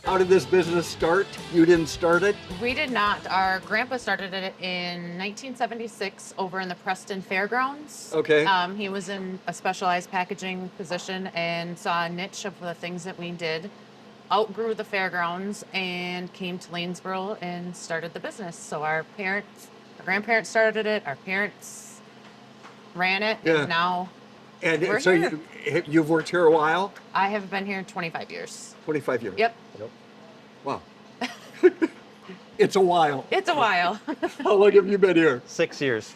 How did this business start? You didn't start it? We did not. Our grandpa started it in 1976 over in the Preston Fairgrounds. Okay. He was in a specialized packaging position and saw a niche of the things that we did, outgrew the fairgrounds, and came to Lanesboro and started the business. So our grandparents started it, our parents ran it, Yeah. and now And we're so here. you've worked here a while? I have been here 25 years. 25 years. Yep, Wow. It's a while. it's a while. How long have you been here? 6 years.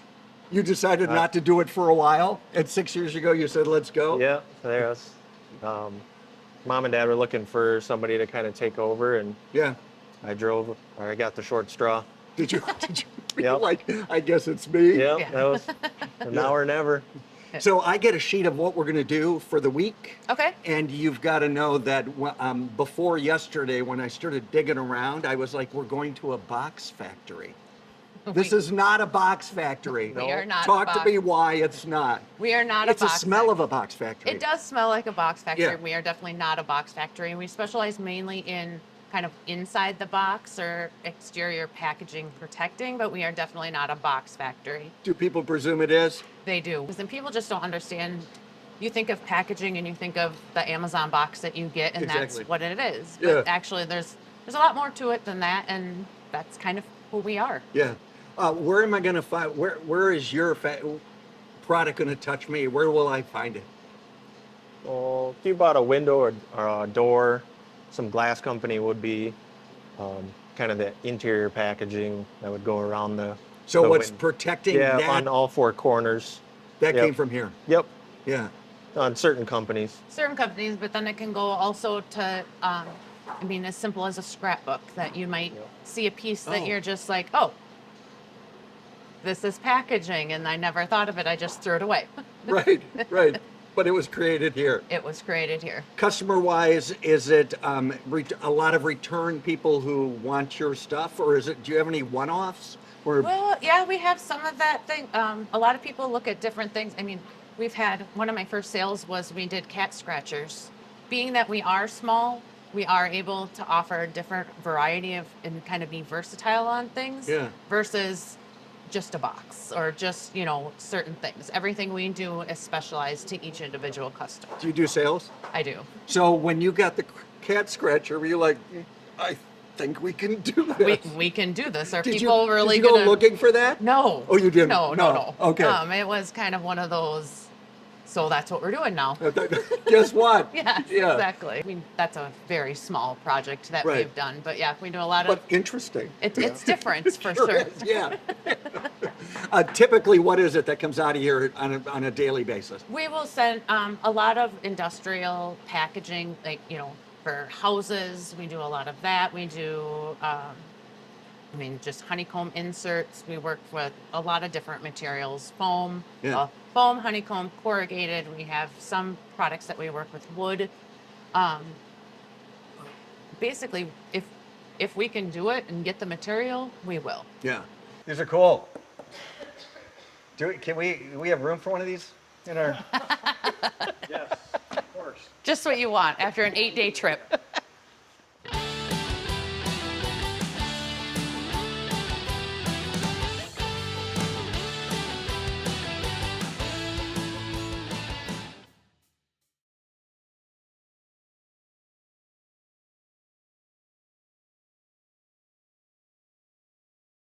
You decided not to do it for a while, and 6 years ago you said, let's go? Yeah, there was. Mom and Dad were looking for somebody to kind of take over, and Yeah. I got the short straw. Did you feel Yep. like, I guess it's me? Yep, Yeah. that was now or never. So I get a sheet of what we're going to do for the week. Okay. And you've got to know that before yesterday, when I started digging around, I was like, we're going to a box factory. This is not a box factory. We are not a Talk to box- me why it's not. We are not It's a a box smell factory. of a box factory. It does smell like a box factory. Yeah. We are definitely not a box factory. We specialize mainly in kind of inside the box or exterior packaging protecting, but we are definitely not a box factory. Do people presume it is? They do. Because then people just don't understand. You think of packaging and you think of the Amazon box that you get, and Exactly. that's what it is. Yeah. But actually, there's a lot more to it than that, and that's kind of who we are. Yeah. Where am I going to find, where is your product going to touch me? Where will I find it? Well, if you bought a window or a door, some glass company would be kind of the interior packaging that would go around the. So the what's win- protecting Yeah, that? on all four corners. That Yep. came from here. Yep, Yeah. on certain companies. Certain companies, but then it can go also to, as simple as a scrapbook that you might see a piece that Oh. you're just like, oh, this is packaging, and I never thought of it. I just threw it away. Right, right. But it was created here. It was created here. Customer-wise, is it a lot of return people who want your stuff, or do you have any one-offs? Or Well, yeah, we have some of that thing. A lot of people look at different things. We've had one of my first sales was we did cat scratchers. Being that we are small, we are able to offer a different variety of and kind of be versatile on things Yeah. versus just a box or just, certain things. Everything we do is specialized to each individual customer. do you do sales? I do. So when you got the cat scratcher, were you like, I think we can do We, this? we can do this. Are Did people really did you go gonna looking for that? No. Oh, you didn't? No. No. Okay. It was kind of one of those, so that's what we're doing now. Guess what? Yes, Yeah. exactly. That's a very small project that Right. we've done, but yeah, we do a lot of. But interesting. It's different for Sure sure. is, yeah. Typically, what is it that comes out of here on a daily basis? We will send a lot of industrial packaging, like for houses. We do a lot of that. We do, just honeycomb inserts. We work with a lot of different materials, foam, Yeah. foam, honeycomb, corrugated. We have some products that we work with wood. Basically, if we can do it and get the material, we will. Yeah. These are cool. Can we have room for one of these in our? Yes, of course. Just what you want after an 8-day trip.